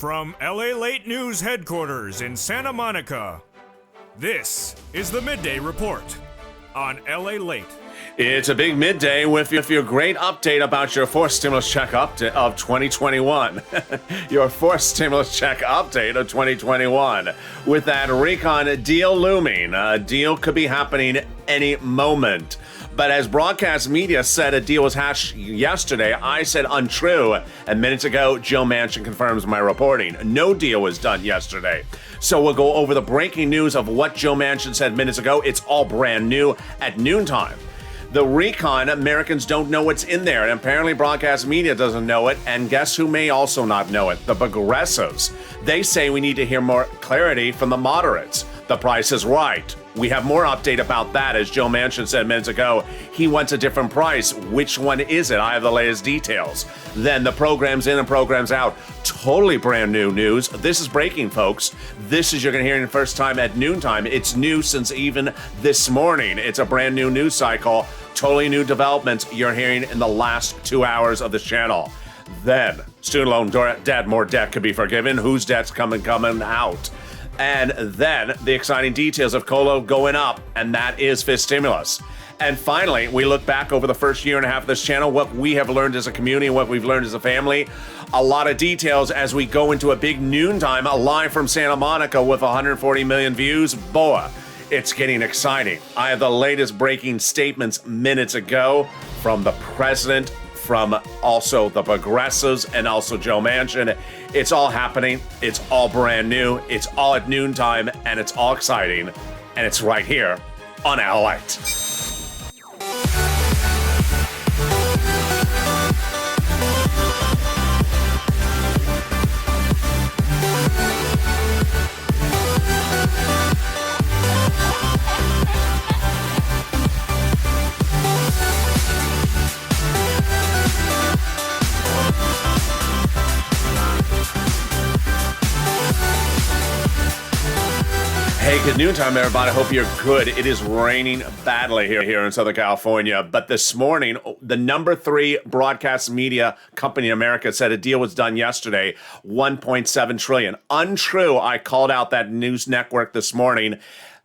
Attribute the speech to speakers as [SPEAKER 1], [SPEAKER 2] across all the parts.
[SPEAKER 1] From LALATE News headquarters in Santa Monica, this is the Midday Report on LALATE.
[SPEAKER 2] It's a big midday with your great update about your fourth stimulus check update of 2021. Your fourth stimulus check update of 2021. With that recon deal looming, a deal could be happening any moment. But as broadcast media said a deal was hatched yesterday, I said untrue. And minutes ago, Joe Manchin confirms my reporting. No deal was done yesterday. So we'll go over the breaking news of what Joe Manchin said minutes ago. It's all brand new at noontime. The recon, Americans don't know what's in there, and apparently broadcast media doesn't know it, and guess who may also not know it? The progressives. They say we need to hear more clarity from the moderates. The price is right. We have more update about that, as Joe Manchin said minutes ago. He wants a different price. Which one is it? I have the latest details. Then the programs in and programs out. Totally brand new news. This is breaking, folks. This is, you're going to hear it the first time at noontime. It's new since even this morning. It's a brand new news cycle. Totally new developments you're hearing in the last 2 hours of this channel. Then, student loan debt, more debt could be forgiven. Whose debt's coming out? And then the exciting details of COLA going up, and that is fifth stimulus. And finally, we look back over the first year and a half of this channel, what we have learned as a community, what we've learned as a family. A lot of details as we go into a big noontime live from Santa Monica with 140 million views. Boa, it's getting exciting. I have the latest breaking statements minutes ago from the president, from also the progressives, and also Joe Manchin. It's all happening. It's all brand new. It's all at noontime, and it's all exciting. And it's right here on LALATE. Hey, good noontime, everybody. Hope you're good. It is raining badly here in Southern California. But this morning, the number 3 broadcast media company in America said a deal was done yesterday, $1.7 trillion. Untrue. I called out that news network this morning.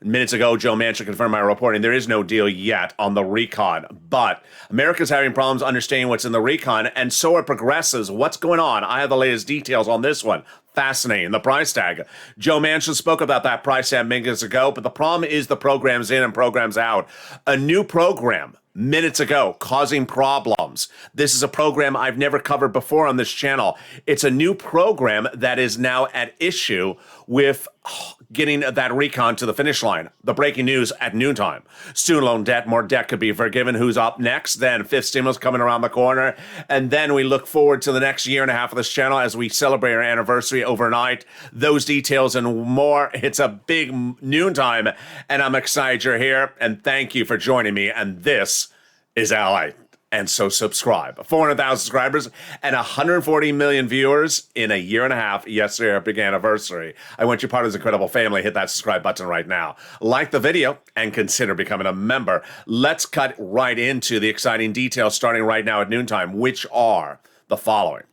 [SPEAKER 2] Minutes ago, Joe Manchin confirmed my reporting. There is no deal yet on the recon, but America's having problems understanding what's in the recon, and so are progressives. What's going on? I have the latest details on this one. Fascinating. The price tag. Joe Manchin spoke about that price tag minutes ago, but the problem is the programs in and programs out. A new program minutes ago causing problems. This is a program I've never covered before on this channel. It's a new program that is now at issue with getting that recon to the finish line. The breaking news at noontime. Student loan debt, more debt could be forgiven. Who's up next? Then fifth stimulus coming around the corner. And then we look forward to the next year and a half of this channel as we celebrate our anniversary overnight. Those details and more. It's a big noontime, and I'm excited you're here. And thank you for joining me. And this is LALATE. And so subscribe. 400,000 subscribers and 140 million viewers in a year and a half. Yesterday, our big anniversary. I want you part of this incredible family. Hit that subscribe button right now. Like the video and consider becoming a member. Let's cut right into the exciting details starting right now at noontime, which are the following.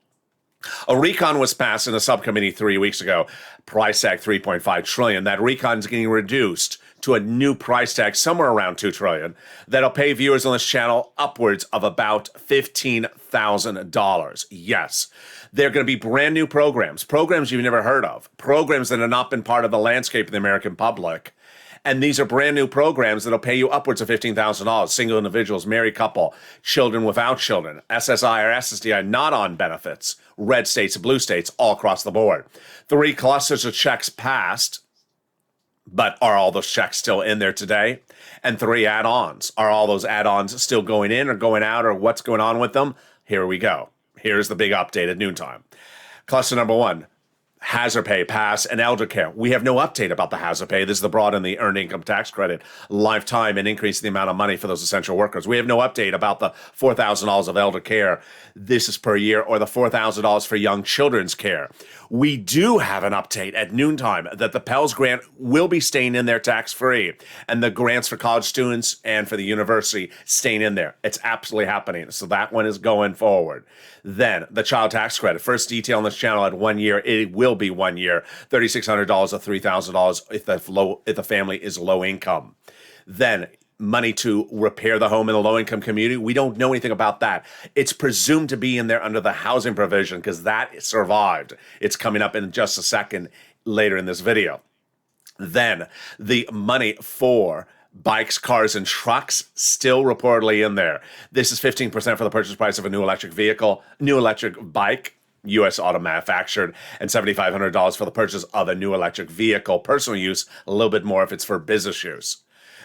[SPEAKER 2] A recon was passed in a subcommittee 3 weeks ago. Price tag $3.5 trillion. That recon is getting reduced to a new price tag somewhere around $2 trillion that'll pay viewers on this channel upwards of about $15,000. Yes, they're going to be brand new programs you've never heard of, programs that have not been part of the landscape of the American public. And these are brand new programs that'll pay you upwards of $15,000. Single individuals, married couple, children without children, SSI or SSDI not on benefits, red states, blue states, all across the board. 3 clusters of checks passed. But are all those checks still in there today? And 3 add-ons. Are all those add-ons still going in or going out, or what's going on with them? Here we go. Here's the big update at noontime. Cluster number 1. Hazard pay pass and elder care. We have no update about the hazard pay. This is the broad and the earned income tax credit, lifetime, and increase the amount of money for those essential workers. We have no update about the $4,000 of elder care. This is per year, or the $4,000 for young children's care. We do have an update at noontime that the Pell's grant will be staying in there tax-free, and the grants for college students and for the university staying in there. It's absolutely happening. So that one is going forward. Then the child tax credit. First detail on this channel at 1 year, it will will be 1 year, $3,600 or $3,000 if the family is low income. Then money to repair the home in a low-income community. We don't know anything about that. It's presumed to be in there under the housing provision because that survived. It's coming up in just a second later in this video. Then the money for bikes, cars, and trucks still reportedly in there. This is 15% for the purchase price of a new electric vehicle, new electric bike, U.S. auto manufactured, and $7,500 for the purchase of a new electric vehicle, personal use, a little bit more if it's for business use.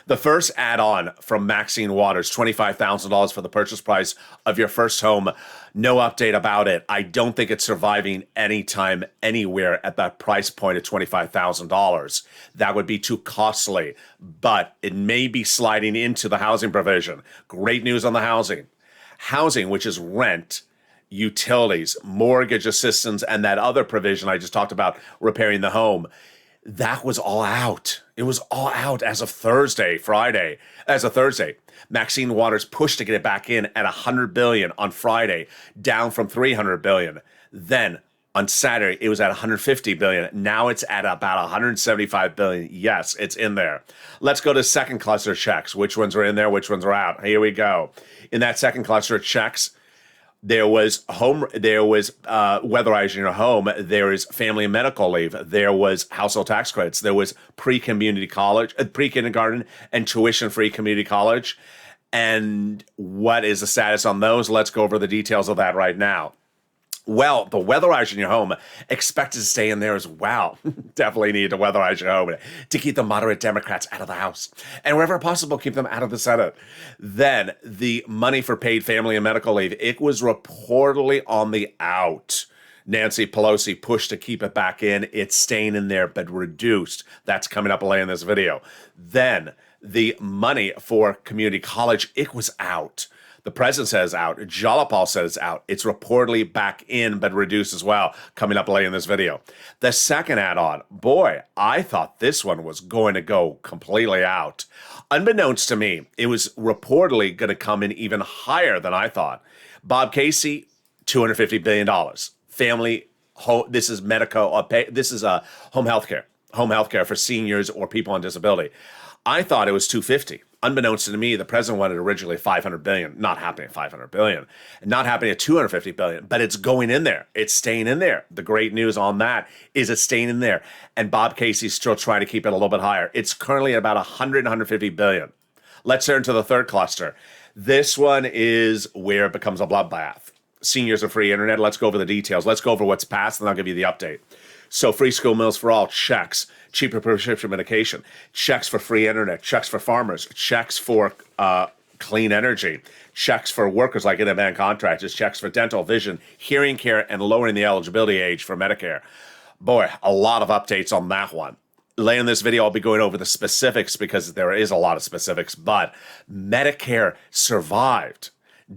[SPEAKER 2] The first add-on from Maxine Waters, $25,000 for the purchase price of your first home. No update about it. I don't think it's surviving anytime, anywhere at that price point of $25,000. That would be too costly, but it may be sliding into the housing provision. Great news on the housing. Housing, which is rent, utilities, mortgage assistance, and that other provision I just talked about, repairing the home. That was all out. It was all out as of Thursday. Maxine Waters pushed to get it back in at $100 billion on Friday, down from $300 billion. Then on Saturday, it was at $150 billion. Now it's at about $175 billion. Yes, it's in there. Let's go to second cluster checks. Which ones are in there? Which ones are out? Here we go. In that second cluster of checks, there was weatherizing your home. There is family and medical leave. There was household tax credits. There was pre-kindergarten and tuition-free community college. And what is the status on those? Let's go over the details of that right now. Well, the weatherizing your home expected to stay in there as well. Definitely need to weatherize your home to keep the moderate Democrats out of the House. And wherever possible, keep them out of the Senate. Then the money for paid family and medical leave, it was reportedly on the out. Nancy Pelosi pushed to keep it back in. It's staying in there, but reduced. That's coming up later in this video. Then the money for community college, it was out. The president says out. Jalapal says it's out. It's reportedly back in, but reduced as well, coming up later in this video. The second add-on, boy, I thought this one was going to go completely out. Unbeknownst to me, it was reportedly going to come in even higher than I thought. Bob Casey, $250 billion. This is home health care. Home health care for seniors or people on disability. I thought it was $250. Unbeknownst to me, the president wanted originally $500 billion. Not happening at $500 billion. Not happening at $250 billion. But it's going in there. It's staying in there. The great news on that is it's staying in there. And Bob Casey's still trying to keep it a little bit higher. It's currently at about $150 billion. Let's turn to the third cluster. This one is where it becomes a bloodbath. Seniors and free internet. Let's go over the details. Let's go over what's passed, and I'll give you the update. So free school meals for all, checks. Cheaper prescription medication, checks for free internet, checks for farmers, checks for clean energy, checks for workers like independent contractors, checks for dental, vision, hearing care, and lowering the eligibility age for Medicare. Boy, a lot of updates on that one. Later in this video, I'll be going over the specifics because there is a lot of specifics, but Medicare survived.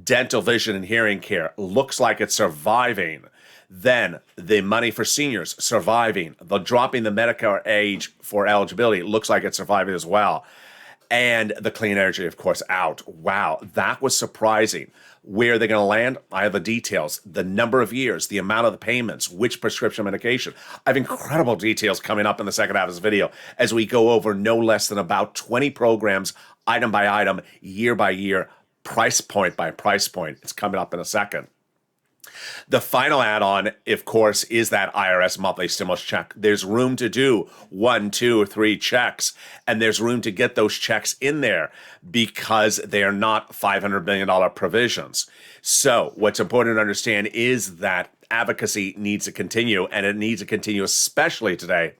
[SPEAKER 2] Dental, vision, and hearing care looks like it's surviving. Then the money for seniors surviving. The dropping the Medicare age for eligibility looks like it's surviving as well. And the clean energy, of course, out. Wow, that was surprising. Where are they going to land? I have the details, the number of years, the amount of the payments, which prescription medication. I have incredible details coming up in the second half of this video as we go over no less than about 20 programs, item by item, year by year, price point by price point. It's coming up in a second. The final add-on, of course, is that IRS monthly stimulus check. There's room to do 1, 2, or 3 checks, and there's room to get those checks in there because they are not $500 billion provisions. So what's important to understand is that advocacy needs to continue, and it needs to continue especially today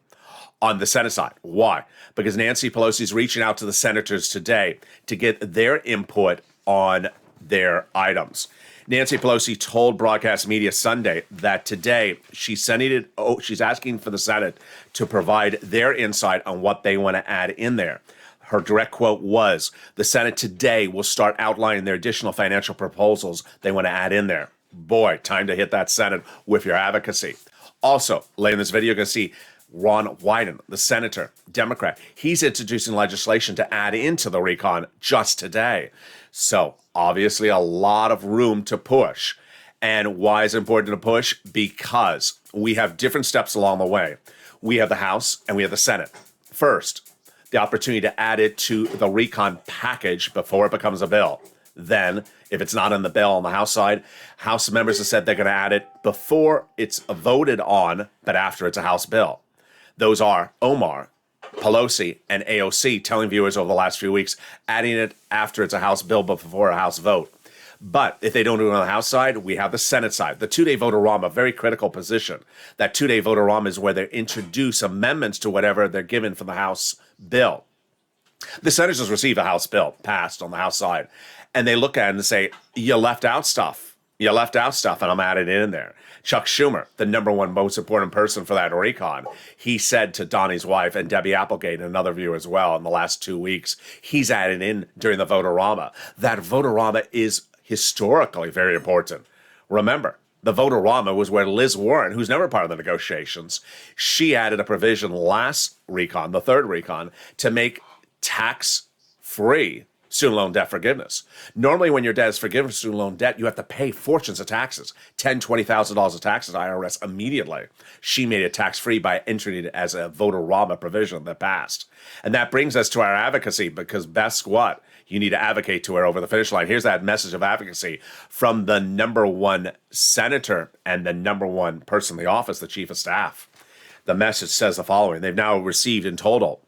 [SPEAKER 2] on the Senate side. Why? Because Nancy Pelosi is reaching out to the senators today to get their input on their items. Nancy Pelosi told broadcast media Sunday that today she's asking for the Senate to provide their insight on what they want to add in there. Her direct quote was, the Senate today will start outlining their additional financial proposals they want to add in there. Boy, time to hit that Senate with your advocacy. Also, later in this video, you're going to see Ron Wyden, the senator, Democrat. He's introducing legislation to add into the recon just today. So obviously a lot of room to push. And why is it important to push? Because we have different steps along the way. We have the House and we have the Senate. First, the opportunity to add it to the recon package before it becomes a bill. Then, if it's not in the bill on the House side, House members have said they're going to add it before it's voted on, but after it's a House bill. Those are Omar, Pelosi, and AOC telling viewers over the last few weeks, adding it after it's a House bill but before a House vote. But if they don't do it on the House side, we have the Senate side. The two-day vote-a-rama, very critical position. That two-day vote-a-rama is where they introduce amendments to whatever they're given for the House bill. The senators receive a House bill passed on the House side, and they look at it and say, you left out stuff. You left out stuff, and I'm adding it in there. Chuck Schumer, the number one most important person for that recon, he said to Donnie's wife and Debbie Applegate and another viewer as well in the last 2 weeks, he's added in during the vote-a-rama. That vote-a-rama is historically very important. Remember, the vote-a-rama was where Liz Warren, who's never part of the negotiations, she added a provision last recon, the third recon, to make tax-free student loan debt forgiveness. Normally, when your debt is forgiven student loan debt, you have to pay fortunes of taxes, $10,000, $20,000 of taxes, IRS immediately. She made it tax-free by entering it as a vote-a-rama provision that passed. And that brings us to our advocacy, because best what? You need to advocate to her over the finish line. Here's that message of advocacy from the number one senator and the number one person in the office, the chief of staff. The message says the following. They've now received in total,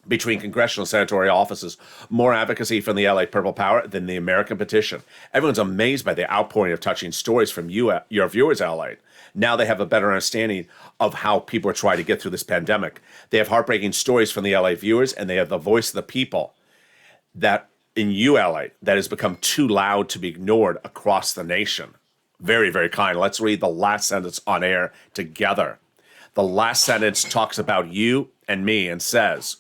[SPEAKER 2] between congressional and senatorial offices, more advocacy from the LA Purple Power than the American petition. Everyone's amazed by the outpouring of touching stories from you, your viewers, LA. Now they have a better understanding of how people are trying to get through this pandemic. They have heartbreaking stories from the LA viewers, and they have the voice of the people that in ULA that has become too loud to be ignored across the nation. Very, very kind. Let's read the last sentence on air together. The last sentence talks about you and me and says,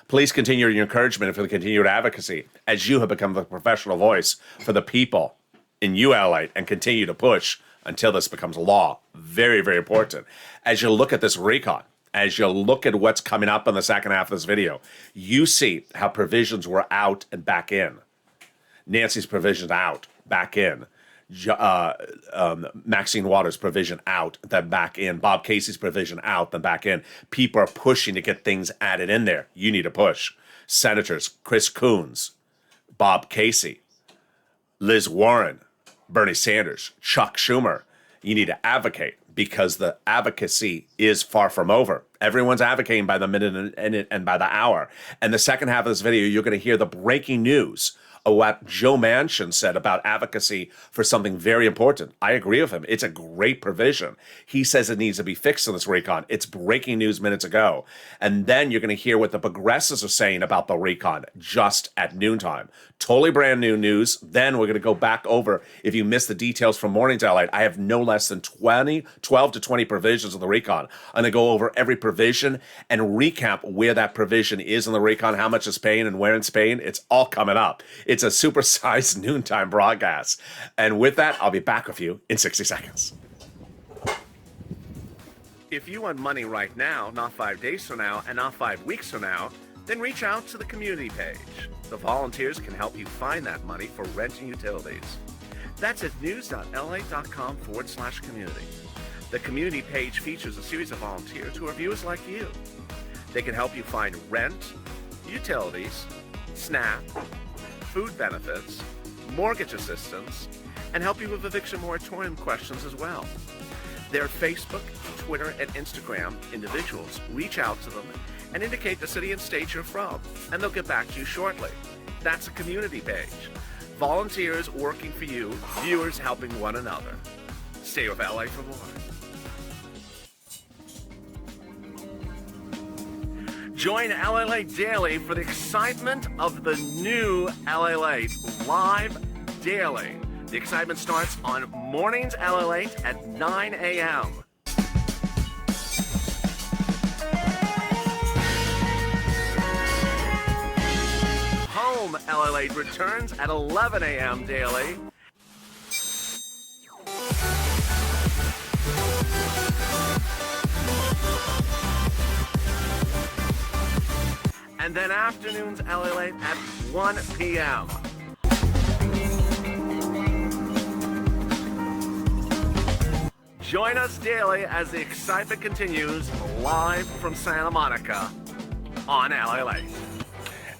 [SPEAKER 2] please continue your encouragement for the continued advocacy as you have become the professional voice for the people in ULA and continue to push until this becomes law. Very, very important. As you look at this recon, as you look at what's coming up in the second half of this video, you see how provisions were out and back in. Nancy's provisions out, back in. Maxine Waters' provision out, then back in. Bob Casey's provision out, then back in. People are pushing to get things added in there. You need to push. Senators Chris Coons, Bob Casey, Liz Warren, Bernie Sanders, Chuck Schumer. You need to advocate, because the advocacy is far from over. Everyone's advocating by the minute and by the hour. And the second half of this video, you're going to hear the breaking news of what Joe Manchin said about advocacy for something very important. I agree with him. It's a great provision. He says it needs to be fixed in this recon. It's breaking news minutes ago. And then you're going to hear what the progressives are saying about the recon just at noontime. Totally brand new news. Then we're going to go back over, if you missed the details from Morning's LA, I have no less than 12 to 20 provisions of the recon. I'm going to go over every provision and recap where that provision is in the recon, how much it's paying and where it's paying. It's all coming up. It's a supersized noontime broadcast. And with that, I'll be back with you in 60 seconds. If you want money right now, not 5 days from now, and not 5 weeks from now, then reach out to the community page. The volunteers can help you find that money for rent and utilities. That's at news.la.com/community. The community page features a series of volunteers who are viewers like you. They can help you find rent, utilities, SNAP, food benefits, mortgage assistance, and help you with eviction moratorium questions as well. Their Facebook, Twitter, and Instagram individuals reach out to them and indicate the city and state you're from, and they'll get back to you shortly. That's a community page. Volunteers working for you, viewers helping one another. Stay with LA for more. Join LALATE Daily for the excitement of the new LALATE live daily. The excitement starts on Mornings LALATE at 9 a.m. Home LALATE returns at 11 a.m. daily. And then afternoons LALATE at 1 p.m. Join us daily as the excitement continues live from Santa Monica on LALATE.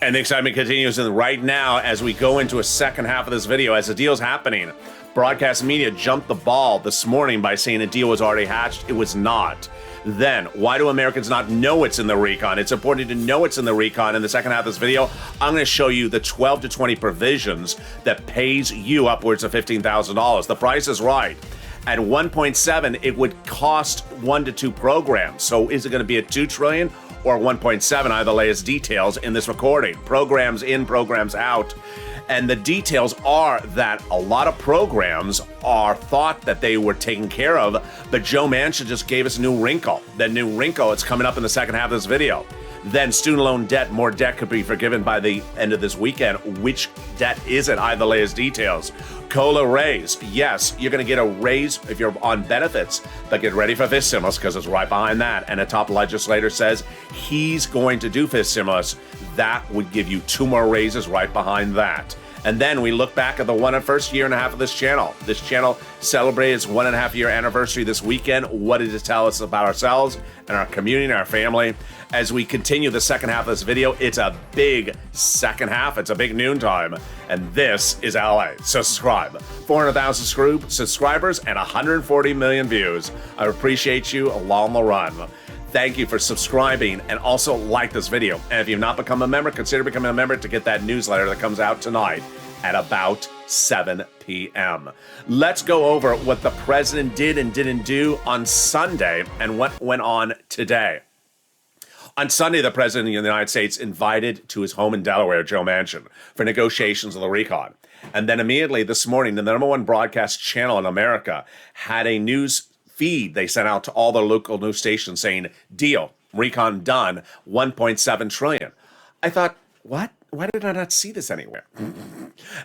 [SPEAKER 2] And the excitement continues right now as we go into a second half of this video. As the deal's happening, broadcast media jumped the ball this morning by saying a deal was already hatched. It was not. Then, why do Americans not know it's in the recon? It's important to know it's in the recon. In the second half of this video, I'm going to show you the 12 to 20 provisions that pays you upwards of $15,000. The price is right. At 1.7, it would cost 1 to 2 programs. So is it going to be at 2 trillion or 1.7? I have the latest details in this recording. Programs in, programs out. And the details are that a lot of programs are thought that they were taken care of, but Joe Manchin just gave us a new wrinkle. That new wrinkle, it's coming up in the second half of this video. Then student loan debt, more debt could be forgiven by the end of this weekend. Which debt is it? I have the latest details. COLA raise. Yes, you're going to get a raise if you're on benefits, but get ready for fifth stimulus because it's right behind that. And a top legislator says he's going to do fifth stimulus. That would give you 2 more raises right behind that. And then we look back at the first year and a half of this channel. This channel celebrated its 1.5 year anniversary this weekend. What does it tell us about ourselves and our community and our family? As we continue the second half of this video, it's a big second half. It's a big noontime. And this is LA. So subscribe. 400,000 subscribers and 140 million views. I appreciate you along the run. Thank you for subscribing and also like this video. And if you've not become a member, consider becoming a member to get that newsletter that comes out tonight at about 7 p.m. Let's go over what the president did and didn't do on Sunday and what went on today. On Sunday, the president of the United States invited to his home in Delaware, Joe Manchin, for negotiations of the recon. And then immediately this morning, the #1 broadcast channel in America had a news feed they sent out to all the local news stations saying, deal, recon done, 1.7 trillion. I thought, what? Why did I not see this anywhere?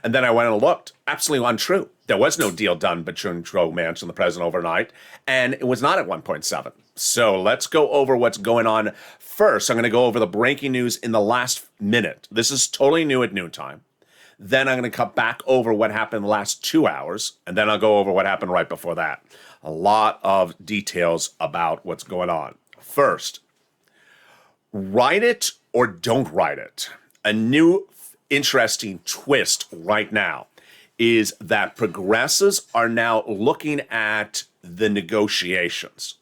[SPEAKER 2] And then I went and looked. Absolutely untrue. There was no deal done between Joe Manchin and the president overnight, and it was not at 1.7. So let's go over what's going on. First, I'm going to go over the breaking news in the last minute. This is totally new at noontime. Then I'm going to come back over what happened in the last 2 hours, and then I'll go over what happened right before that. A lot of details about what's going on. First, write it or don't write it. A new interesting twist right now is that progressives are now looking at the negotiations.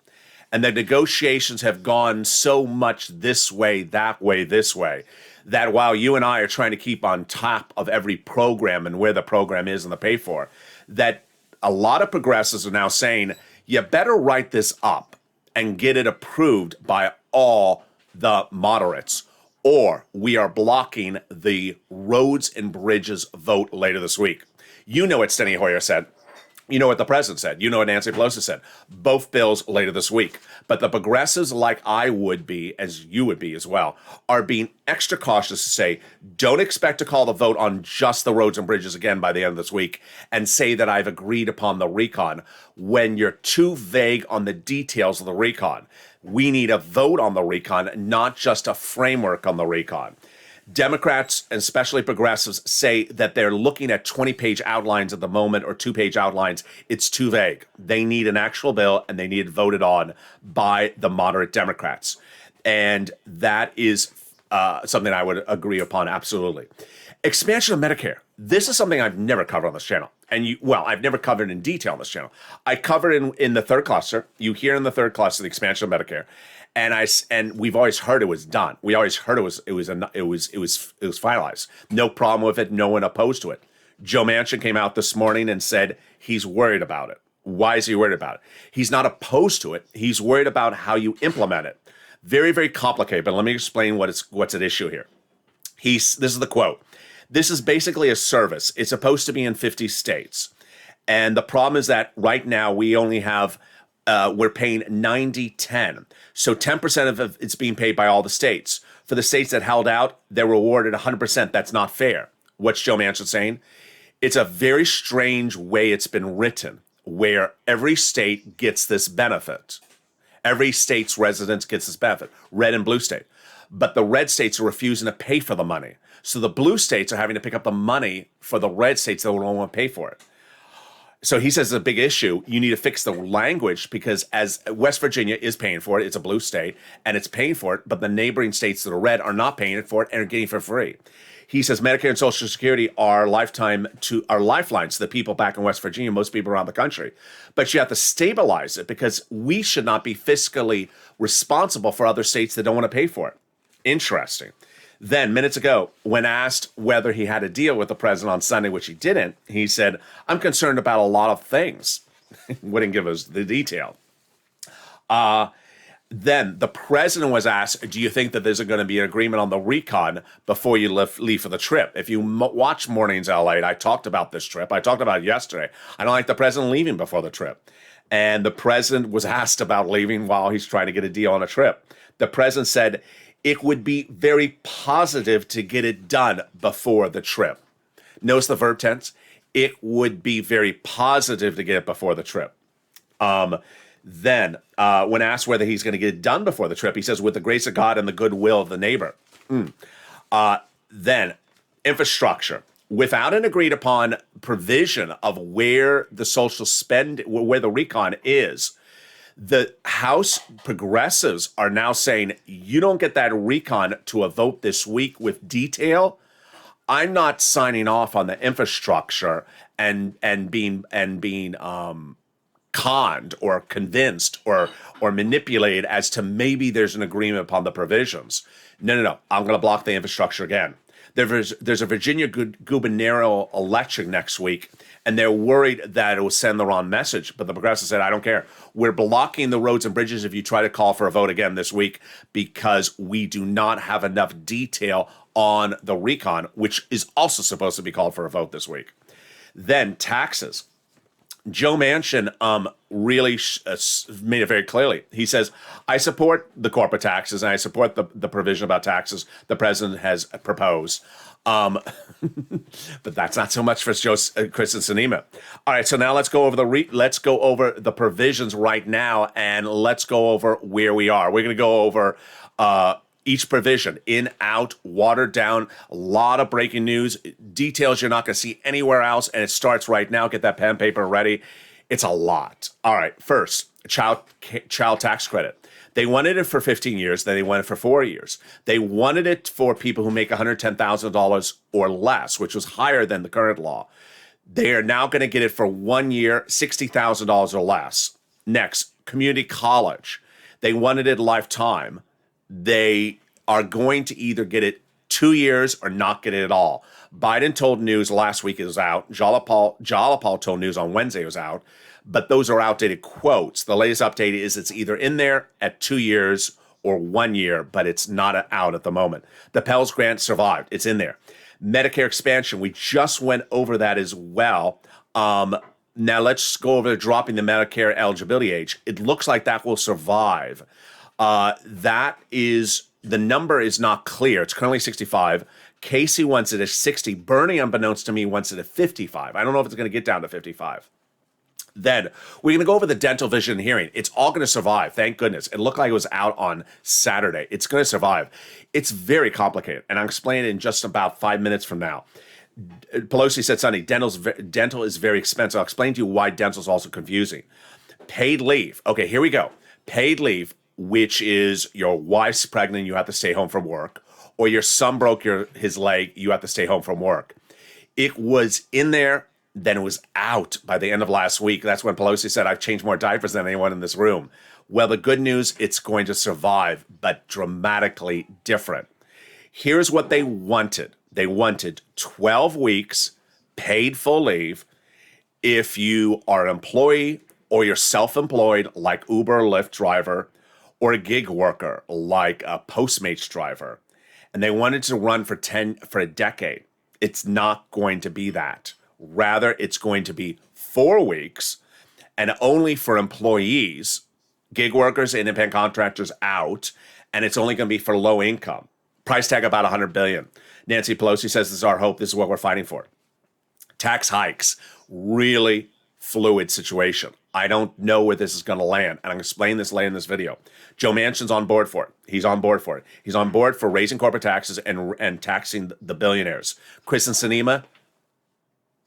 [SPEAKER 2] And the negotiations have gone so much this way, that way, this way, that while you and I are trying to keep on top of every program and where the program is and the pay for, that a lot of progressives are now saying, you better write this up and get it approved by all the moderates, or we are blocking the roads and bridges vote later this week. You know what Steny Hoyer said. You know what the president said. You know what Nancy Pelosi said. Both bills later this week. But the progressives, like I would be, as you would be as well, are being extra cautious to say, don't expect to call the vote on just the roads and bridges again by the end of this week and say that I've agreed upon the recon when you're too vague on the details of the recon. We need a vote on the recon, not just a framework on the recon. Democrats, and especially progressives, say that they're looking at 20-page outlines at the moment or 2-page outlines. It's too vague. They need an actual bill, and they need it voted on by the moderate Democrats. And that is something I would agree upon, absolutely. Expansion of Medicare. This is something I've never covered on this channel. I've never covered in detail on this channel. I covered in the third cluster. You hear in the third cluster the expansion of Medicare. And we've always heard it was done. We always heard it was finalized. No problem with it. No one opposed to it. Joe Manchin came out this morning and said he's worried about it. Why is he worried about it? He's not opposed to it. He's worried about how you implement it. Very, very complicated. But let me explain what's at issue here. This is the quote. This is basically a service. It's supposed to be in 50 states, and the problem is that right now we only have. We're paying 90-10. So 10% of it's being paid by all the states. For the states that held out, they're rewarded 100%. That's not fair. What's Joe Manchin saying? It's a very strange way it's been written, where every state gets this benefit. Every state's residents gets this benefit, red and blue state. But the red states are refusing to pay for the money. So the blue states are having to pick up the money for the red states that don't want to pay for it. So he says it's a big issue. You need to fix the language because as West Virginia is paying for it, it's a blue state, and it's paying for it, but the neighboring states that are red are not paying for it and are getting it for free. He says Medicare and Social Security are lifelines to the people back in West Virginia, most people around the country. But you have to stabilize it because we should not be fiscally responsible for other states that don't want to pay for it. Interesting. Then, minutes ago, when asked whether he had a deal with the president on Sunday, which he didn't, he said, I'm concerned about a lot of things. Wouldn't give us the detail. Then the president was asked, do you think that there's going to be an agreement on the recon before you leave for the trip? If you watch Mornings LA, I talked about this trip. I talked about it yesterday. I don't like the president leaving before the trip. And the president was asked about leaving while he's trying to get a deal on a trip. The president said it would be very positive to get it done before the trip. Notice the verb tense. It would be very positive to get it before the trip. Then, when asked whether he's going to get it done before the trip, he says, with the grace of God and the goodwill of the neighbor. Then, infrastructure. Without an agreed upon provision of where the social spend, where the recon is, the House progressives are now saying, you don't get that recon to a vote this week with detail. I'm not signing off on the infrastructure and being conned or convinced or manipulated as to maybe there's an agreement upon the provisions. No. I'm going to block the infrastructure again. There's a Virginia gubernatorial election next week, and they're worried that it will send the wrong message. But the progressives said, I don't care. We're blocking the roads and bridges if you try to call for a vote again this week because we do not have enough detail on the recon, which is also supposed to be called for a vote this week. Then taxes. Joe Manchin really made it very clearly. He says, I support the corporate taxes and I support the provision about taxes the president has proposed. But that's not so much for Chris and Sinema. All right, so now let's go over the provisions right now, and let's go over where we are. We're going to go over each provision, in, out, watered down, a lot of breaking news, details you're not going to see anywhere else, and it starts right now. Get that pen and paper ready. It's a lot. All right, first, child tax credit. They wanted it for 15 years, then they wanted it for 4 years. They wanted it for people who make $110,000 or less, which was higher than the current law. They are now going to get it for 1 year, $60,000 or less. Next, community college. They wanted it lifetime. They are going to either get it 2 years or not get it at all. Biden told news last week it was out. Jalapal told news on Wednesday it was out. But those are outdated quotes. The latest update is it's either in there at 2 years or 1 year, but it's not out at the moment. The Pell Grant survived. It's in there. Medicare expansion. We just went over that as well. Now let's go over dropping the Medicare eligibility age. It looks like that will survive. That is, the number is not clear. It's currently 65. Casey wants it at 60. Bernie, unbeknownst to me, wants it at 55. I don't know if it's going to get down to 55. Then we're going to go over the dental, vision, and hearing. It's all going to survive. Thank goodness. It looked like it was out on Saturday. It's going to survive. It's very complicated, and I'll explain it in just about 5 minutes from now. Pelosi said Sunday, dental is very expensive. I'll explain to you why dental is also confusing. Paid leave. Okay, here we go. Paid leave, which is your wife's pregnant, you have to stay home from work, or your son broke his leg, you have to stay home from work. It was in there, then it was out by the end of last week. That's when Pelosi said, I've changed more diapers than anyone in this room. Well, the good news, it's going to survive, but dramatically different. Here's what they wanted. They wanted 12 weeks paid full leave if you are an employee or you're self-employed like Uber or Lyft driver, or a gig worker like a Postmates driver. And they wanted to run for a decade. It's not going to be that. Rather, it's going to be 4 weeks and only for employees, gig workers, independent contractors out, and it's only going to be for low income. Price tag about $100 billion. Nancy Pelosi says this is our hope. This is what we're fighting for. Tax hikes, really fluid situation. I don't know where this is going to land, and I'm going to explain this later in this video. Joe Manchin's on board for it. He's on board for it. He's on board for raising corporate taxes and taxing the billionaires. Chris and Sinema,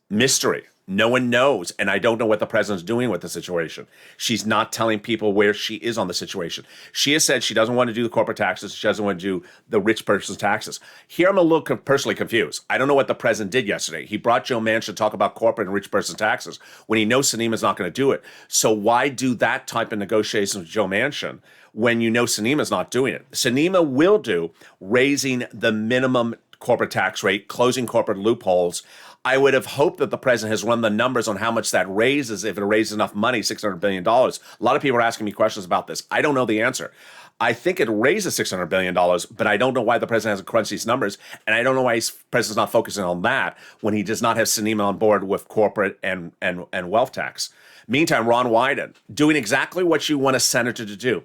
[SPEAKER 2] mystery. No one knows. And I don't know what the president's doing with the situation. She's not telling people where she is on the situation. She has said she doesn't want to do the corporate taxes. She doesn't want to do the rich person's taxes. Here, I'm a little personally confused. I don't know what the president did yesterday. He brought Joe Manchin to talk about corporate and rich person taxes when he knows Sinema's not going to do it. So why do that type of negotiations with Joe Manchin when you know Sinema's not doing it? Sinema will do raising the minimum corporate tax rate, closing corporate loopholes. I would have hoped that the president has run the numbers on how much that raises, if it raises enough money, $600 billion. A lot of people are asking me questions about this. I don't know the answer. I think it raises $600 billion, but I don't know why the president hasn't crunched these numbers, and I don't know why the president's not focusing on that when he does not have Sinema on board with corporate and wealth tax. Meantime, Ron Wyden, doing exactly what you want a senator to do,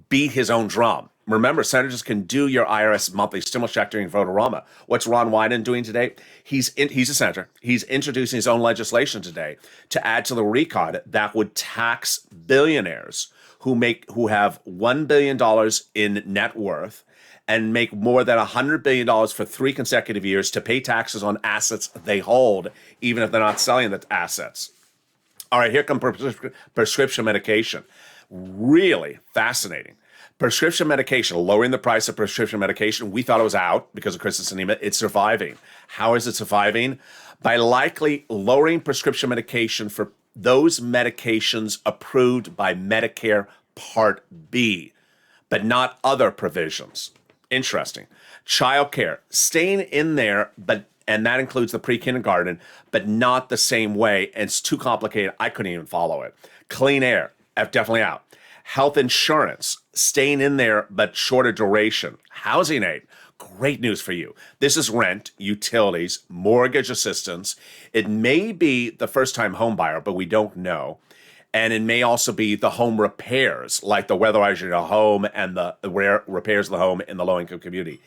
[SPEAKER 2] beat his own drum. Remember, senators can do your IRS monthly stimulus check during vote-a-rama. What's Ron Wyden doing today? He's a senator. He's introducing his own legislation today to add to the recon that would tax billionaires who have $1 billion in net worth and make more than $100 billion for 3 consecutive years to pay taxes on assets they hold, even if they're not selling the assets. All right, here comes prescription medication. Really fascinating. Prescription medication, lowering the price of prescription medication. We thought it was out because of Kristen Sinema. It's surviving. How is it surviving? By likely lowering prescription medication for those medications approved by Medicare Part B, but not other provisions. Interesting. Childcare, staying in there, and that includes the pre-kindergarten, but not the same way. And it's too complicated. I couldn't even follow it. Clean air, definitely out. Health insurance, staying in there, but shorter duration. Housing aid, great news for you. This is rent, utilities, mortgage assistance. It may be the first-time home buyer, but we don't know. And it may also be the home repairs, like the weatherizing of the home and the repairs of the home in the low-income community.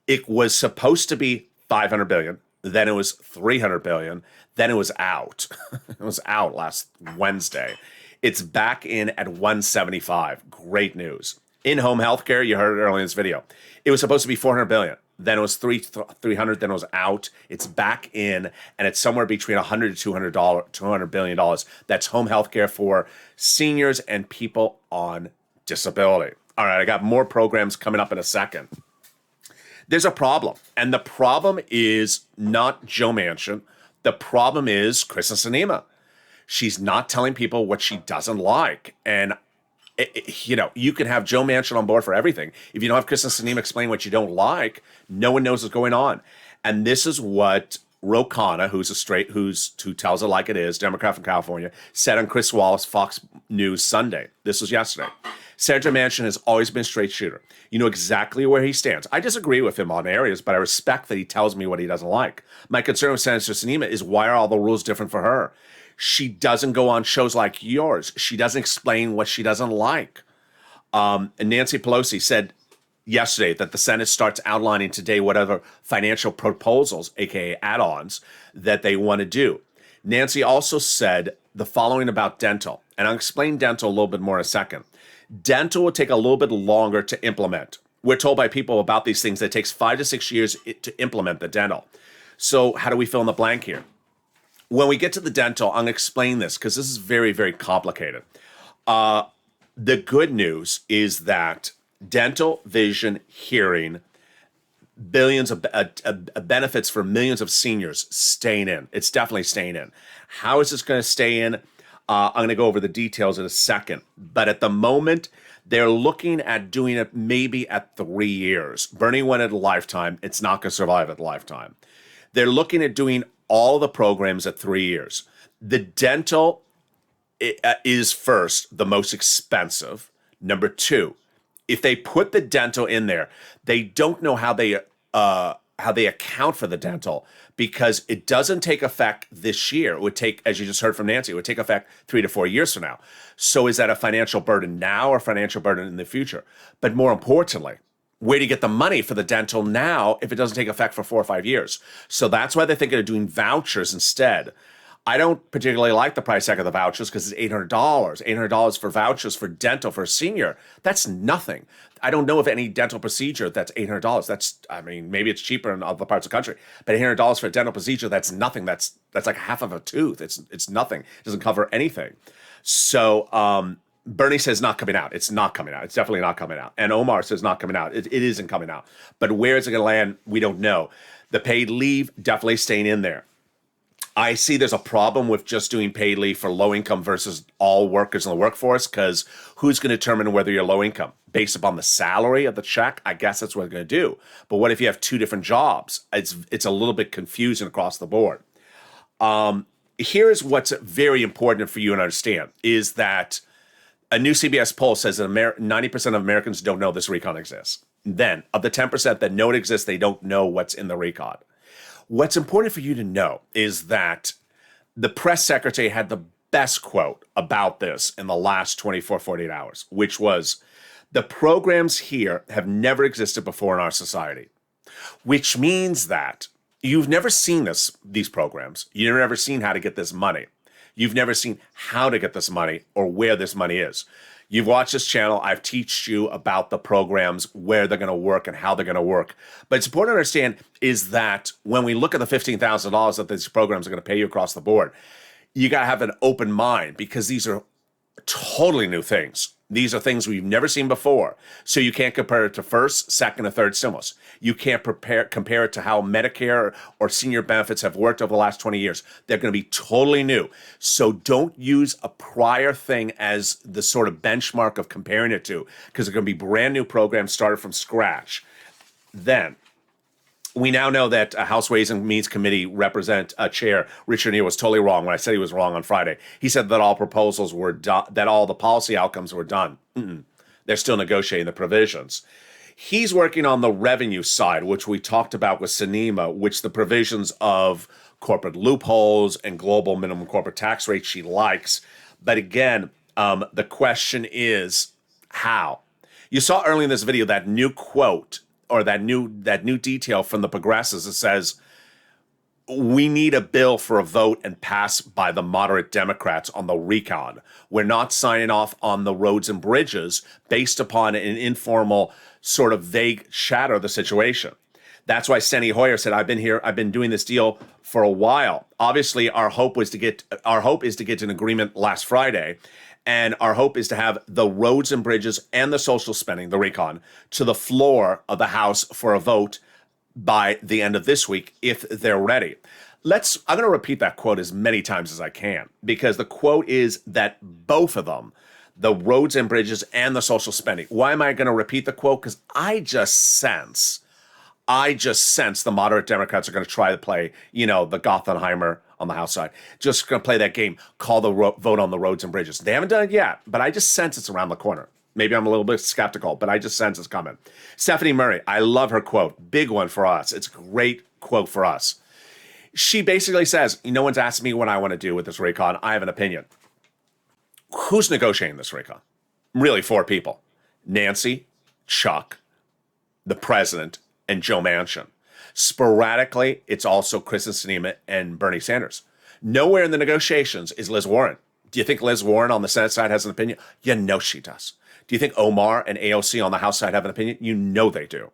[SPEAKER 2] It was supposed to be $500 billion. Then it was $300 billion. Then it was out. It was out last Wednesday. It's back in at 175. Great news. In-home healthcare, you heard it earlier in this video. It was supposed to be $400 billion. Then it was 300. Then it was out. It's back in, and it's somewhere between $100 to $200 billion. That's home healthcare for seniors and people on disability. All right, I got more programs coming up in a second. There's a problem, and the problem is not Joe Manchin. The problem is Kristen Sinema. She's not telling people what she doesn't like. And, you can have Joe Manchin on board for everything. If you don't have Kristen Sinema explain what you don't like, no one knows what's going on. And this is what Ro Khanna, who tells it like it is, Democrat from California, said on Chris Wallace Fox News Sunday. This was yesterday. Senator Manchin has always been a straight shooter. You know exactly where he stands. I disagree with him on areas, but I respect that he tells me what he doesn't like. My concern with Senator Sinema is, why are all the rules different for her? She doesn't go on shows like yours. She doesn't explain what she doesn't like. And Nancy Pelosi said yesterday that the Senate starts outlining today whatever financial proposals, aka add-ons, that they want to do. Nancy also said the following about dental, and I'll explain dental a little bit more in a second. Dental will take a little bit longer to implement. We're told by people about these things that it takes 5 to 6 years to implement the dental. So how do we fill in the blank here? When we get to the dental, I'm going to explain this because this is very, very complicated. The good news is that dental, vision, hearing, billions of benefits for millions of seniors staying in. It's definitely staying in. How is this going to stay in? I'm going to go over the details in a second. But at the moment, they're looking at doing it maybe at 3 years. Bernie went at a lifetime. It's not going to survive at a lifetime. They're looking at doing all the programs at 3 years. The dental is first, the most expensive. Number 2, if they put the dental in there, they don't know how they account for the dental because it doesn't take effect this year. It would take, as you just heard from Nancy, it would take effect 3 to 4 years from now. So is that a financial burden now or financial burden in the future? But more importantly, where do you get the money for the dental now if it doesn't take effect for 4 or 5 years? So that's why they're thinking of doing vouchers instead. I don't particularly like the price tag of the vouchers because it's $800. $800 for vouchers for dental for a senior. That's nothing. I don't know of any dental procedure that's $800. That's, I mean, maybe it's cheaper in other parts of the country, but $800 for a dental procedure, that's nothing. That's like half of a tooth. It's nothing. It doesn't cover anything. So Bernie says not coming out. It's not coming out. It's definitely not coming out. And Omar says not coming out. It isn't coming out. But where is it going to land? We don't know. The paid leave definitely staying in there. I see there's a problem with just doing paid leave for low income versus all workers in the workforce, because who's going to determine whether you're low income? Based upon the salary of the check? I guess that's what they're going to do. But what if you have two different jobs? It's a little bit confusing across the board. Here's what's very important for you to understand is that a new CBS poll says that 90% of Americans don't know this recon exists. Then, of the 10% that know it exists, they don't know what's in the recon. What's important for you to know is that the press secretary had the best quote about this in the last 24, 48 hours, which was, the programs here have never existed before in our society, which means that you've never seen these programs. You've never seen how to get this money. You've never seen how to get this money or where this money is. You've watched this channel. I've taught you about the programs, where they're going to work and how they're going to work. But it's important to understand is that when we look at the $15,000 that these programs are going to pay you across the board, you got to have an open mind because these are totally new things. These are things we've never seen before. So you can't compare it to first, second, or third stimulus. You can't compare it to how Medicare or senior benefits have worked over the last 20 years. They're going to be totally new. So don't use a prior thing as the sort of benchmark of comparing it to, because they're going to be brand new programs started from scratch. Then, we now know that House Ways and Means Committee Chair Richard Neal was totally wrong when I said he was wrong on Friday. He said that all proposals were done, that all the policy outcomes were done. They're still negotiating the provisions. He's working on the revenue side, which we talked about with Sinema, which the provisions of corporate loopholes and global minimum corporate tax rate she likes. But again, the question is how? You saw early in this video that new quote, or that new detail from the progressives that says, we need a bill for a vote and pass by the moderate Democrats on the recon. We're not signing off on the roads and bridges based upon an informal sort of vague shadow of the situation. That's why Steny Hoyer said, I've been doing this deal for a while. Obviously, our hope is to get an agreement last Friday. And our hope is to have the roads and bridges and the social spending, the recon, to the floor of the House for a vote by the end of this week, if they're ready. I'm going to repeat that quote as many times as I can, because the quote is that both of them, the roads and bridges and the social spending. Why am I going to repeat the quote? Because I just sense the moderate Democrats are going to try to play, the Gothenheimer on the House side. Just going to play that game, call the vote on the roads and bridges. They haven't done it yet, but I just sense it's around the corner. Maybe I'm a little bit skeptical, but I just sense it's coming. Stephanie Murray, I love her quote. Big one for us. It's a great quote for us. She basically says, no one's asked me what I want to do with this recon. I have an opinion. Who's negotiating this recon? Really, four people. Nancy, Chuck, the president, and Joe Manchin. Sporadically, it's also Kristen Sinema and Bernie Sanders. Nowhere in the negotiations is Liz Warren. Do you think Liz Warren on the Senate side has an opinion? You know she does. Do you think Omar and AOC on the House side have an opinion? You know they do.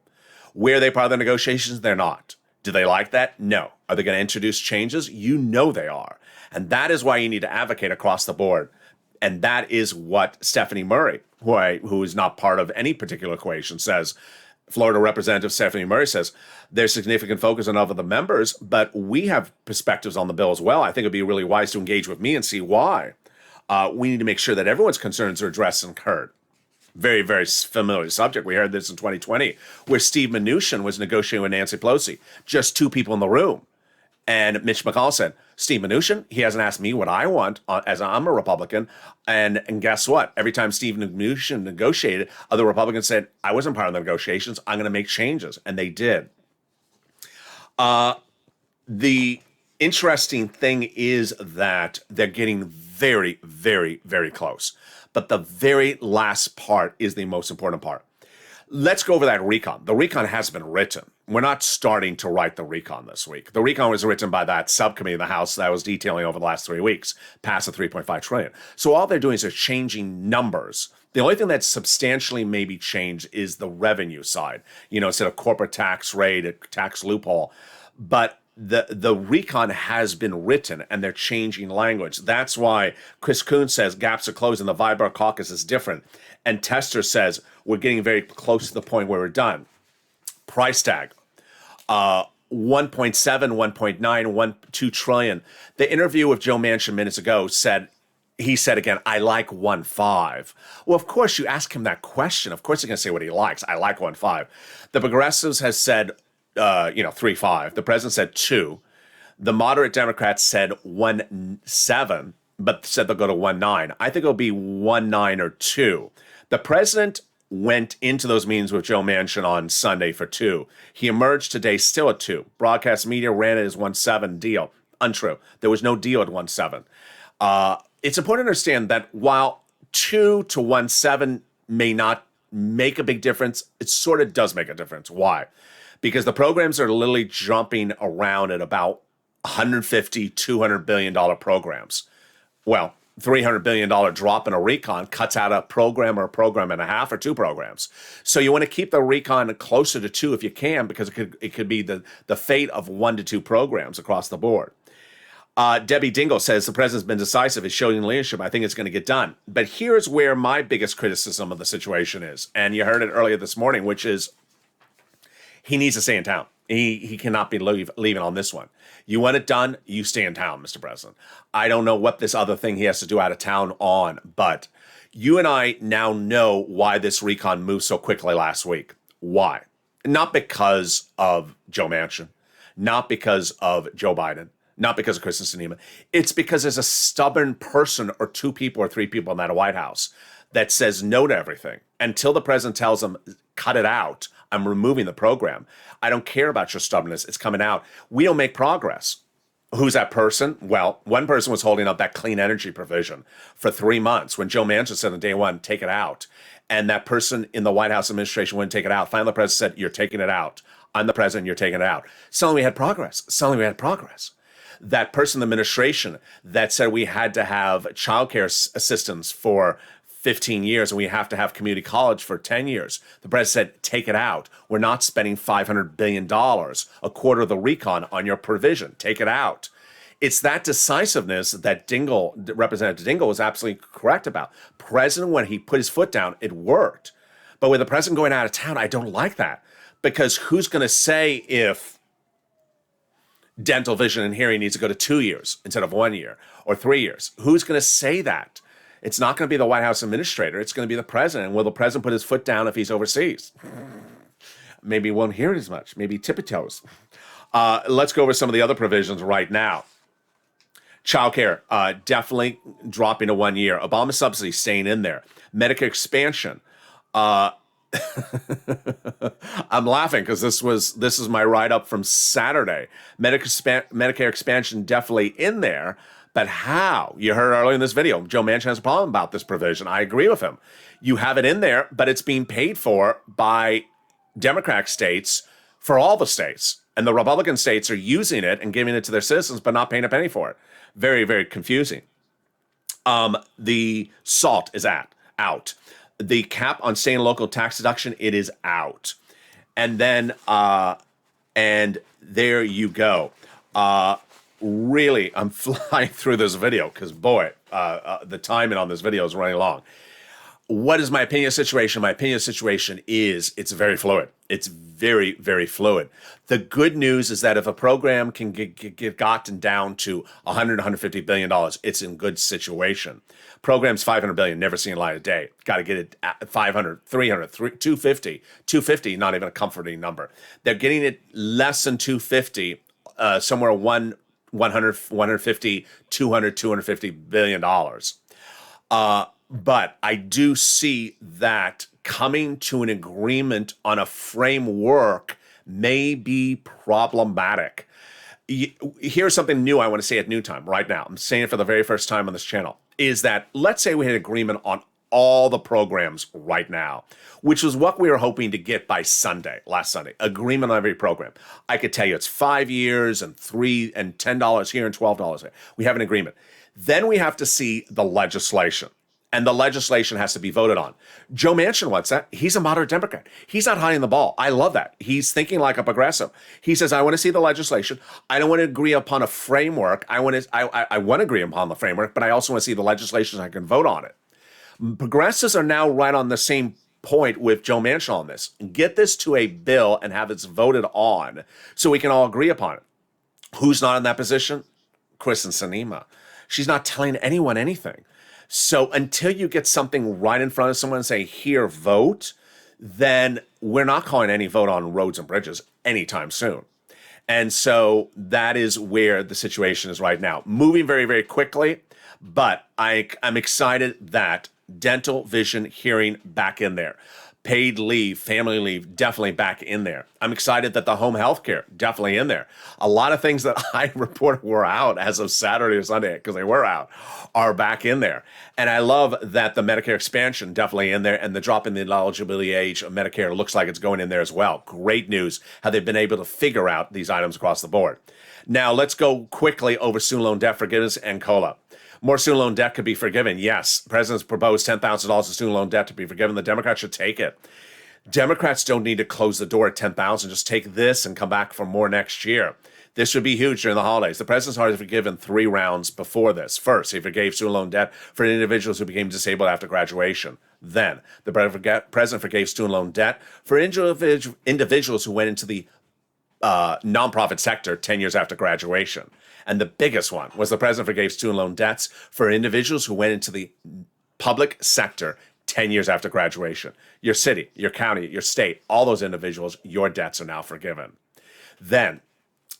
[SPEAKER 2] Where are they part of the negotiations? They're not. Do they like that? No. Are they going to introduce changes? You know they are. And that is why you need to advocate across the board. And that is what Stephanie Murray, who is not part of any particular equation, says. Florida Representative Stephanie Murray says there's significant focus on other the members, but we have perspectives on the bill as well. I think it'd be really wise to engage with me and see why. We need to make sure that everyone's concerns are addressed and heard. Very, very familiar subject. We heard this in 2020, where Steve Mnuchin was negotiating with Nancy Pelosi. Just two people in the room. And Mitch McConnell said, Steve Mnuchin, he hasn't asked me what I want as I'm a Republican. And guess what? Every time Steve Mnuchin negotiated, other Republicans said, I wasn't part of the negotiations. I'm going to make changes. And they did. The interesting thing is that they're getting very, very, very close. But the very last part is the most important part. Let's go over that recon. The recon has been written. we're not starting to write the recon this week. The recon was written by that subcommittee in the House that I was detailing over the last 3 weeks, past the 3.5 trillion. So all they're doing is they're changing numbers. The only thing that's substantially maybe changed is the revenue side. Instead of corporate tax rate, a tax loophole. But the recon has been written, and they're changing language. That's why Chris Coons says gaps are closing. The Vibar caucus is different. And Tester says we're getting very close to the point where we're done. Price tag, 1.7, 1.9, 2 trillion. The interview with Joe Manchin minutes ago he said again, I like 1.5. Well, of course, you ask him that question. Of course, he's going to say what he likes. I like 1.5. The Progressives has said, 3.5. The president said 2. The moderate Democrats said 1.7, but said they'll go to 1.9. I think it'll be 1.9 or 2. The president went into those meetings with Joe Manchin on Sunday for 2. He emerged today still at 2. Broadcast media ran it as 1.7 deal. Untrue. There was no deal at 1.7. It's important to understand that while 2 to 1.7 may not make a big difference, it sort of does make a difference. Why? Because the programs are literally jumping around at about $150, $200 billion programs. Well, $300 billion drop in a recon cuts out a program or a program and a half or 2 programs. So you want to keep the recon closer to 2 if you can, because it could be the fate of 1 to 2 programs across the board. Debbie Dingle says the president's been decisive. He's showing leadership. I think it's going to get done. But here's where my biggest criticism of the situation is. And you heard it earlier this morning, which is he needs to stay in town. He cannot be leaving on this one. You want it done, you stay in town, Mr. President. I don't know what this other thing he has to do out of town on, but you and I now know why this recon moved so quickly last week. Why? Not because of Joe Manchin, not because of Joe Biden, not because of Kristen Sinema. It's because there's a stubborn person or 2 people or 3 people in that White House that says no to everything until the president tells them, cut it out. I'm removing the program. I don't care about your stubbornness. It's coming out. We don't make progress. Who's that person? Well, one person was holding up that clean energy provision for 3 months when Joe Manchin said on day 1, take it out. And that person in the White House administration wouldn't take it out. Finally, the president said, you're taking it out. I'm the president, you're taking it out. Suddenly we had progress. That person in the administration that said we had to have childcare assistance for 15 years and we have to have community college for 10 years. The president said, take it out. We're not spending $500 billion, a quarter of the recon on your provision. Take it out. It's that decisiveness that Representative Dingle was absolutely correct about. President, when he put his foot down, it worked. But with the president going out of town, I don't like that. Because who's going to say if dental, vision, and hearing needs to go to 2 years instead of 1 year or 3 years? Who's going to say that? It's not going to be the White House administrator. It's going to be the president. Will the president put his foot down if he's overseas? Maybe he won't hear it as much. Maybe tippy-toes. Let's go over some of the other provisions right now. Childcare, definitely dropping to 1 year. Obama subsidy staying in there. Medicare expansion. I'm laughing because this is my write-up from Saturday. Medicare expansion definitely in there. But how? You heard earlier in this video, Joe Manchin has a problem about this provision. I agree with him. You have it in there, but it's being paid for by Democratic states for all the states. And the Republican states are using it and giving it to their citizens, but not paying a penny for it. Very, very confusing. The SALT is out. The cap on state and local tax deduction, it is out. And then, and there you go. Really, I'm flying through this video because, boy, the timing on this video is running long. What is my opinion of the situation? My opinion of the situation is it's very fluid. It's very, very fluid. The good news is that if a program can get gotten down to $100, $150 billion, it's in good situation. Programs $500 billion, never seen a light of day. Got to get it at 500, 300, 250. 250, not even a comforting number. They're getting it less than 250, somewhere 100, 150, 200, $250 billion. But I do see that coming to an agreement on a framework may be problematic. Here's something new I want to say at noontime right now. I'm saying it for the very first time on this channel, is that let's say we had agreement on all the programs right now, which was what we were hoping to get by last Sunday. Agreement on every program. I could tell you it's 5 years and $10 here and $12 there. We have an agreement. Then we have to see the legislation. And the legislation has to be voted on. Joe Manchin wants that. He's a moderate Democrat. He's not hiding the ball. I love that. He's thinking like a progressive. He says, I want to see the legislation. I don't want to agree upon a framework. I want to agree upon the framework, but I also want to see the legislation so I can vote on it. Progressives are now right on the same point with Joe Manchin on this. Get this to a bill and have it voted on so we can all agree upon it. Who's not in that position? Kristen Sinema. She's not telling anyone anything. So until you get something right in front of someone and say, here, vote, then we're not calling any vote on roads and bridges anytime soon. And so that is where the situation is right now. Moving very, very quickly, but I'm excited that dental, vision, hearing back in there. Paid leave, family leave, definitely back in there. I'm excited that the home health care, definitely in there. A lot of things that I reported were out as of Saturday or Sunday, because they were out, are back in there. And I love that the Medicare expansion, definitely in there, and the drop in the eligibility age of Medicare looks like it's going in there as well. Great news how they've been able to figure out these items across the board. Now, let's go quickly over student loan debt forgiveness and COLA. More student loan debt could be forgiven. Yes, the president's proposed $10,000 of student loan debt to be forgiven. The Democrats should take it. Democrats don't need to close the door at $10,000. Just take this and come back for more next year. This would be huge during the holidays. The president's already forgiven 3 rounds before this. First, he forgave student loan debt for individuals who became disabled after graduation. Then, the president forgave student loan debt for individuals who went into the nonprofit sector 10 years after graduation. And the biggest one was the president forgave student loan debts for individuals who went into the public sector 10 years after graduation. Your city, your county, your state, all those individuals, your debts are now forgiven. Then,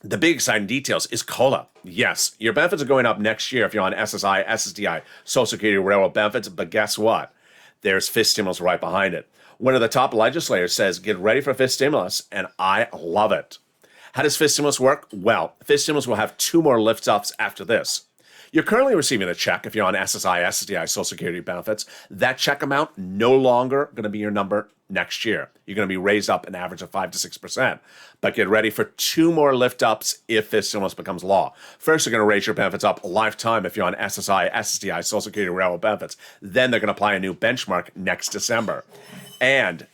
[SPEAKER 2] the big exciting details is COLA. Yes, your benefits are going up next year if you're on SSI, SSDI, Social Security, Railroad benefits, but guess what? There's FIST stimulus right behind it. One of the top legislators says, get ready for FIST stimulus, and I love it. How does FIST stimulus work? Well, FIST stimulus will have 2 more lift-ups after this. You're currently receiving a check if you're on SSI, SSDI, Social Security benefits. That check amount no longer going to be your number next year. You're going to be raised up an average of 5 to 6%. But get ready for 2 more lift-ups if FIST stimulus becomes law. First, they're going to raise your benefits up a lifetime if you're on SSI, SSDI, Social Security, Railroad benefits. Then they're going to apply a new benchmark next December. And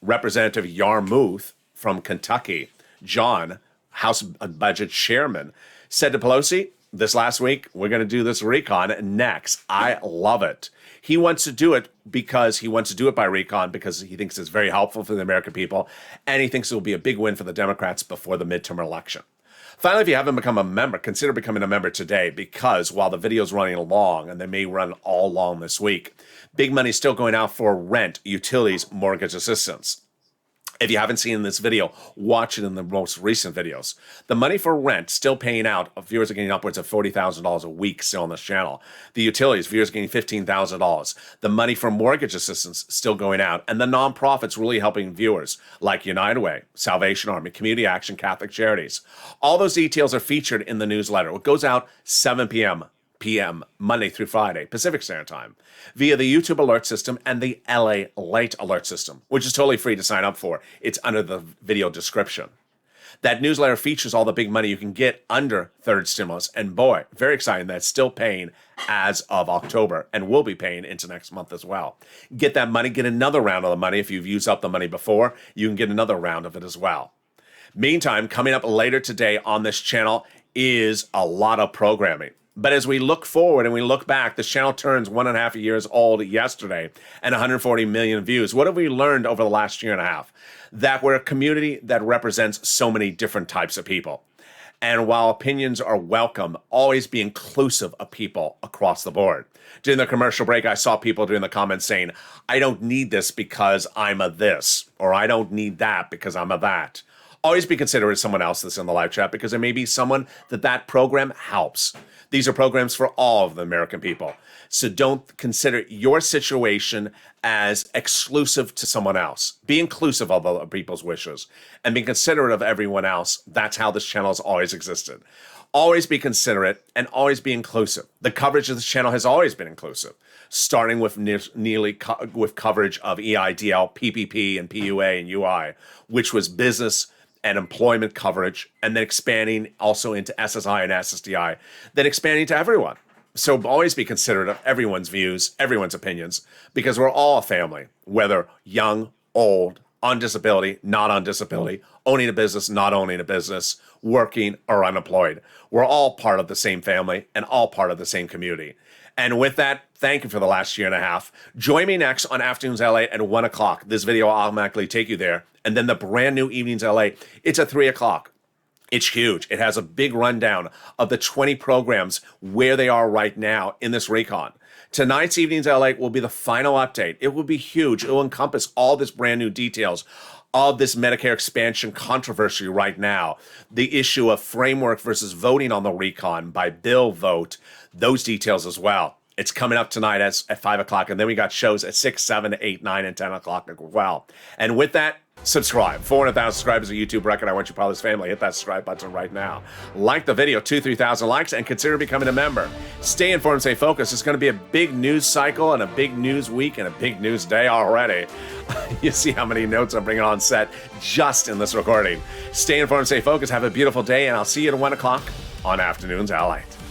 [SPEAKER 2] Representative Yarmouth from Kentucky, John, House Budget Chairman, said to Pelosi this last week, we're going to do this recon next. I love it. He wants to do it because he wants to do it by recon because he thinks it's very helpful for the American people, and he thinks it will be a big win for the Democrats before the midterm election. Finally, if you haven't become a member, consider becoming a member today because while the video is running long, and they may run all long this week, big money is still going out for rent, utilities, mortgage assistance. If you haven't seen this video, watch it in the most recent videos. The money for rent still paying out. Viewers are getting upwards of $40,000 a week still on this channel. The utilities, viewers are getting $15,000. The money for mortgage assistance still going out. And the nonprofits really helping viewers like United Way, Salvation Army, Community Action, Catholic Charities. All those details are featured in the newsletter. It goes out 7 p.m. Monday through Friday, Pacific Standard Time, via the YouTube alert system and the LALATE alert system, which is totally free to sign up for. It's under the video description. That newsletter features all the big money you can get under third stimulus, and boy, very exciting that it's still paying as of October and will be paying into next month as well. Get that money, get another round of the money. If you've used up the money before, you can get another round of it as well. Meantime, coming up later today on this channel is a lot of programming. But as we look forward and we look back, this channel turns 1.5 years old yesterday and 140 million views. What have we learned over the last year and a half? That we're a community that represents so many different types of people. And while opinions are welcome, always be inclusive of people across the board. During the commercial break, I saw people during the comments saying, I don't need this because I'm a this, or I don't need that because I'm a that. Always be considerate of someone else that's in the live chat because there may be someone that program helps. These are programs for all of the American people. So don't consider your situation as exclusive to someone else. Be inclusive of other people's wishes and be considerate of everyone else. That's how this channel has always existed. Always be considerate and always be inclusive. The coverage of this channel has always been inclusive, starting with with coverage of EIDL, PPP, and PUA and UI, which was business and employment coverage, and then expanding also into SSI and SSDI, then expanding to everyone. So always be considerate of everyone's views, everyone's opinions, because we're all a family, whether young, old, on disability, not on disability, owning a business, not owning a business, working or unemployed. We're all part of the same family and all part of the same community. And with that, thank you for the last year and a half. Join me next on Afternoons LA at 1 o'clock. This video will automatically take you there. And then the brand new Evenings LA, it's at 3 o'clock. It's huge. It has a big rundown of the 20 programs, where they are right now in this recon. Tonight's Evenings LA will be the final update. It will be huge. It will encompass all this brand new details of this Medicare expansion controversy right now. The issue of framework versus voting on the recon by bill vote, those details as well. It's coming up tonight at 5 o'clock, and then we got shows at 6, 7, 8, 9, and 10 o'clock as well. And with that, subscribe. 400,000 subscribers, a YouTube record. I want you part of this family. Hit that subscribe button right now. Like the video, 2,000-3,000 likes, and consider becoming a member. Stay informed, stay focused. It's going to be a big news cycle and a big news week and a big news day already. You see how many notes I'm bringing on set just in this recording. Stay informed, stay focused. Have a beautiful day, and I'll see you at 1 o'clock on Afternoons LALATE.